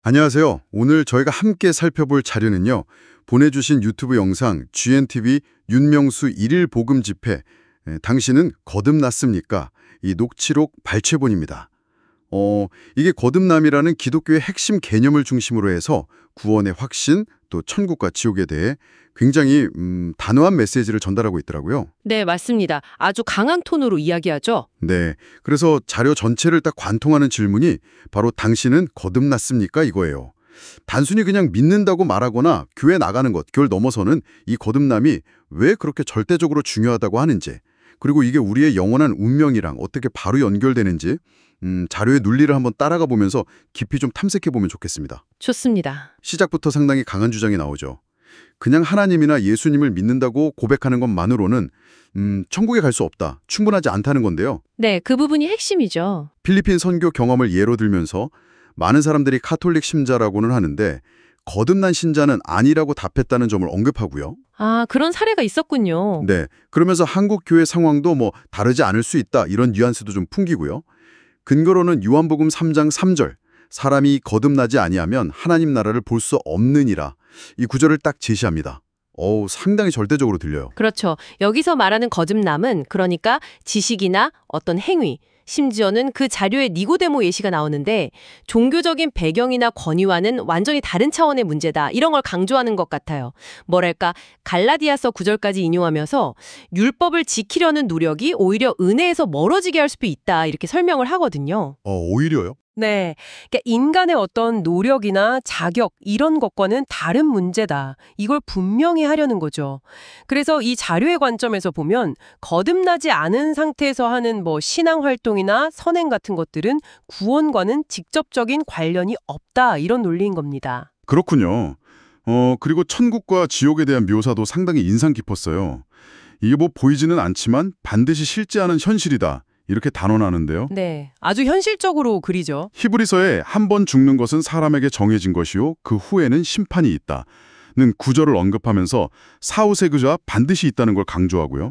안녕하세요. 오늘 저희가 함께 살펴볼 자료는요. 보내주신 유튜브 영상 GNTV 윤명수 일일 복음 집회 당신은 거듭났습니까? 이 녹취록 발췌본입니다. 이게 거듭남이라는 기독교의 핵심 개념을 중심으로 해서 구원의 확신, 또 천국과 지옥에 대해 굉장히 단호한 메시지를 전달하고 있더라고요. 네, 맞습니다. 아주 강한 톤으로 이야기하죠. 네, 그래서 자료 전체를 딱 관통하는 질문이 바로 당신은 거듭났습니까? 이거예요. 단순히 그냥 믿는다고 말하거나 교회 나가는 것, 그걸 넘어서는 이 거듭남이 왜 그렇게 절대적으로 중요하다고 하는지, 그리고 이게 우리의 영원한 운명이랑 어떻게 바로 연결되는지 자료의 논리를 한번 따라가 보면서 깊이 좀 탐색해 보면 좋겠습니다. 좋습니다. 시작부터 상당히 강한 주장이 나오죠. 그냥 하나님이나 예수님을 믿는다고 고백하는 것만으로는 천국에 갈 수 없다, 충분하지 않다는 건데요. 네, 그 부분이 핵심이죠. 필리핀 선교 경험을 예로 들면서 많은 사람들이 카톨릭 신자라고는 하는데 거듭난 신자는 아니라고 답했다는 점을 언급하고요. 아, 그런 사례가 있었군요. 네, 그러면서 한국 교회 상황도 다르지 않을 수 있다, 이런 뉘앙스도 좀 풍기고요. 근거로는 요한복음 3장 3절, 사람이 거듭나지 아니하면 하나님 나라를 볼 수 없느니라, 이 구절을 딱 제시합니다. 상당히 절대적으로 들려요. 그렇죠. 여기서 말하는 거듭남은 그러니까 지식이나 어떤 행위, 심지어는 그 자료에 니고데모 예시가 나오는데 종교적인 배경이나 권위와는 완전히 다른 차원의 문제다, 이런 걸 강조하는 것 같아요. 뭐랄까, 갈라디아서 9절까지 인용하면서 율법을 지키려는 노력이 오히려 은혜에서 멀어지게 할 수도 있다, 이렇게 설명을 하거든요. 오히려요? 네, 그러니까 인간의 어떤 노력이나 자격 이런 것과는 다른 문제다, 이걸 분명히 하려는 거죠. 그래서 이 자료의 관점에서 보면 거듭나지 않은 상태에서 하는 신앙 활동이나 선행 같은 것들은 구원과는 직접적인 관련이 없다, 이런 논리인 겁니다. 그렇군요. 그리고 천국과 지옥에 대한 묘사도 상당히 인상 깊었어요. 이게 보이지는 않지만 반드시 실제하는 현실이다, 이렇게 단언하는데요. 네, 아주 현실적으로 그리죠. 히브리서에 한 번 죽는 것은 사람에게 정해진 것이요 그 후에는 심판이 있다는 구절을 언급하면서 사후세계가 반드시 있다는 걸 강조하고요.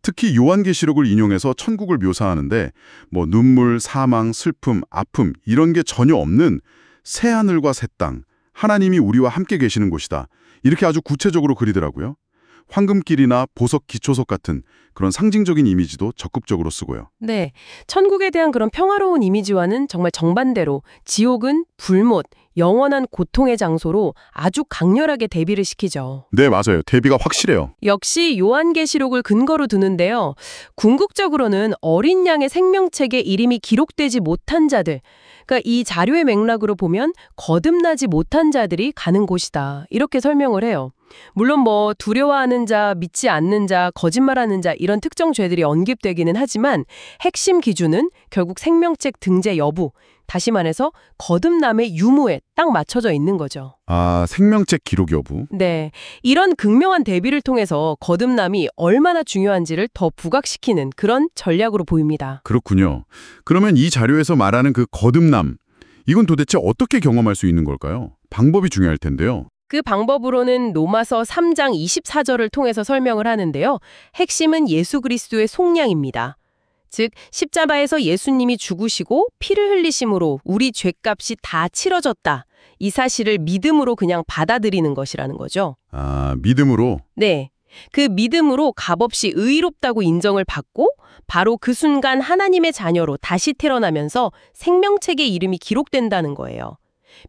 특히 요한계시록을 인용해서 천국을 묘사하는데 눈물, 사망, 슬픔, 아픔 이런 게 전혀 없는 새 하늘과 새 땅, 하나님이 우리와 함께 계시는 곳이다, 이렇게 아주 구체적으로 그리더라고요. 황금길이나 보석 기초석 같은 그런 상징적인 이미지도 적극적으로 쓰고요. 네, 천국에 대한 그런 평화로운 이미지와는 정말 정반대로 지옥은 불못, 영원한 고통의 장소로 아주 강렬하게 대비를 시키죠. 네, 맞아요. 대비가 확실해요. 역시 요한계시록을 근거로 두는데요. 궁극적으로는 어린 양의 생명책에 이름이 기록되지 못한 자들, 그러니까 이 자료의 맥락으로 보면 거듭나지 못한 자들이 가는 곳이다, 이렇게 설명을 해요. 물론 두려워하는 자, 믿지 않는 자, 거짓말하는 자 이런 특정 죄들이 언급되기는 하지만 핵심 기준은 결국 생명책 등재 여부, 다시 말해서 거듭남의 유무에 딱 맞춰져 있는 거죠. 아, 생명책 기록 여부. 네, 이런 극명한 대비를 통해서 거듭남이 얼마나 중요한지를 더 부각시키는 그런 전략으로 보입니다. 그렇군요. 그러면 이 자료에서 말하는 그 거듭남, 이건 도대체 어떻게 경험할 수 있는 걸까요? 방법이 중요할 텐데요. 그 방법으로는 로마서 3장 24절을 통해서 설명을 하는데요. 핵심은 예수 그리스도의 속량입니다. 즉 십자가에서 예수님이 죽으시고 피를 흘리심으로 우리 죄값이 다 치러졌다, 이 사실을 믿음으로 그냥 받아들이는 것이라는 거죠. 아, 믿음으로? 네. 그 믿음으로 값없이 의롭다고 인정을 받고 바로 그 순간 하나님의 자녀로 다시 태어나면서 생명책의 이름이 기록된다는 거예요.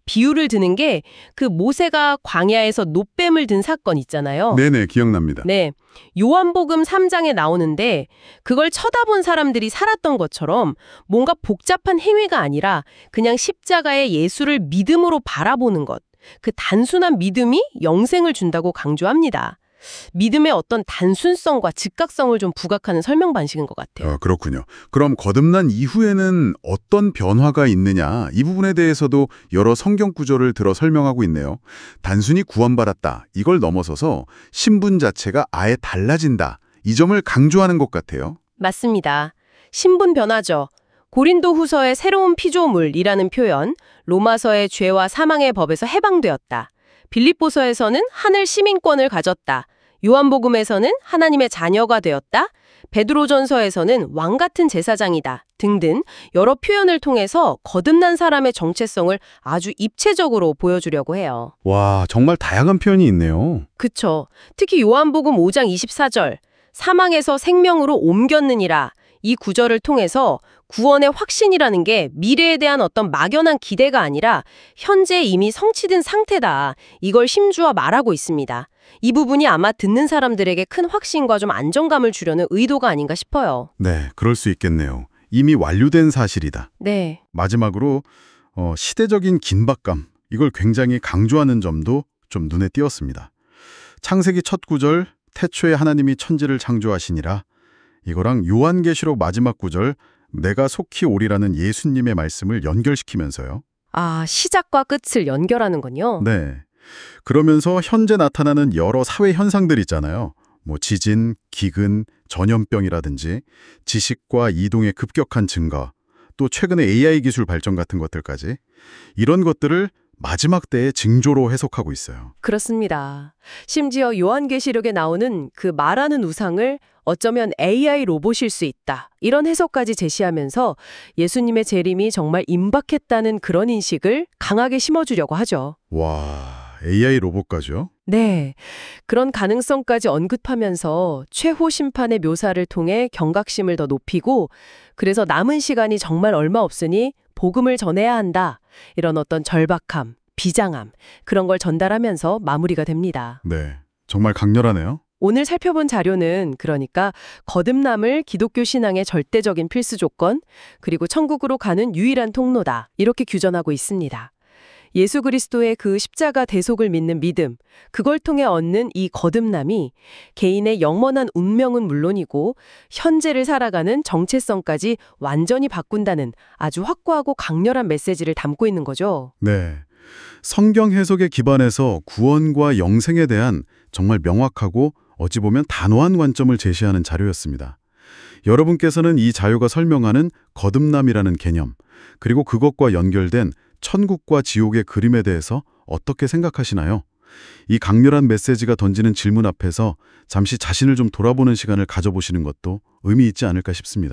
비유를 드는 게 그 모세가 광야에서 놋뱀을 든 사건 있잖아요. 네네, 기억납니다. 네, 요한복음 3장에 나오는데 그걸 쳐다본 사람들이 살았던 것처럼 뭔가 복잡한 행위가 아니라 그냥 십자가의 예수를 믿음으로 바라보는 것, 그 단순한 믿음이 영생을 준다고 강조합니다. 믿음의 어떤 단순성과 즉각성을 좀 부각하는 설명 방식인 것 같아요. 그렇군요. 그럼 거듭난 이후에는 어떤 변화가 있느냐, 이 부분에 대해서도 여러 성경 구절을 들어 설명하고 있네요. 단순히 구원받았다, 이걸 넘어서서 신분 자체가 아예 달라진다, 이 점을 강조하는 것 같아요. 맞습니다. 신분 변화죠. 고린도 후서의 새로운 피조물이라는 표현, 로마서의 죄와 사망의 법에서 해방되었다, 빌립보서에서는 하늘 시민권을 가졌다, 요한복음에서는 하나님의 자녀가 되었다. 베드로전서에서는 왕 같은 제사장이다 등등 여러 표현을 통해서 거듭난 사람의 정체성을 아주 입체적으로 보여주려고 해요. 와, 정말 다양한 표현이 있네요. 그쵸. 특히 요한복음 5장 24절 사망에서 생명으로 옮겼느니라 이 구절을 통해서 구원의 확신이라는 게 미래에 대한 어떤 막연한 기대가 아니라 현재 이미 성취된 상태다. 이걸 심주어 말하고 있습니다. 이 부분이 아마 듣는 사람들에게 큰 확신과 좀 안정감을 주려는 의도가 아닌가 싶어요. 네, 그럴 수 있겠네요. 이미 완료된 사실이다. 네. 마지막으로 시대적인 긴박감, 이걸 굉장히 강조하는 점도 좀 눈에 띄었습니다. 창세기 첫 구절, 태초에 하나님이 천지를 창조하시니라. 이거랑 요한계시록 마지막 구절, 내가 속히 오리라는 예수님의 말씀을 연결시키면서요. 아, 시작과 끝을 연결하는군요. 네. 그러면서 현재 나타나는 여러 사회 현상들 있잖아요. 뭐 지진, 기근, 전염병이라든지 지식과 이동의 급격한 증가, 또 최근에 AI 기술 발전 같은 것들까지 이런 것들을 마지막 때의 징조로 해석하고 있어요. 그렇습니다. 심지어 요한계시록에 나오는 그 말하는 우상을 어쩌면 AI 로봇일 수 있다. 이런 해석까지 제시하면서 예수님의 재림이 정말 임박했다는 그런 인식을 강하게 심어주려고 하죠. 와, AI 로봇까지요? 네. 그런 가능성까지 언급하면서 최후 심판의 묘사를 통해 경각심을 더 높이고 그래서 남은 시간이 정말 얼마 없으니 복음을 전해야 한다. 이런 어떤 절박함, 비장함 그런 걸 전달하면서 마무리가 됩니다. 네, 정말 강렬하네요. 오늘 살펴본 자료는 그러니까 거듭남을 기독교 신앙의 절대적인 필수 조건 그리고 천국으로 가는 유일한 통로다. 이렇게 규정하고 있습니다. 예수 그리스도의 그 십자가 대속을 믿는 믿음, 그걸 통해 얻는 이 거듭남이 개인의 영원한 운명은 물론이고 현재를 살아가는 정체성까지 완전히 바꾼다는 아주 확고하고 강렬한 메시지를 담고 있는 거죠. 네, 성경 해석에 기반해서 구원과 영생에 대한 정말 명확하고 어찌 보면 단호한 관점을 제시하는 자료였습니다. 여러분께서는 이 자료가 설명하는 거듭남이라는 개념, 그리고 그것과 연결된 천국과 지옥의 그림에 대해서 어떻게 생각하시나요? 이 강렬한 메시지가 던지는 질문 앞에서 잠시 자신을 좀 돌아보는 시간을 가져보시는 것도 의미 있지 않을까 싶습니다.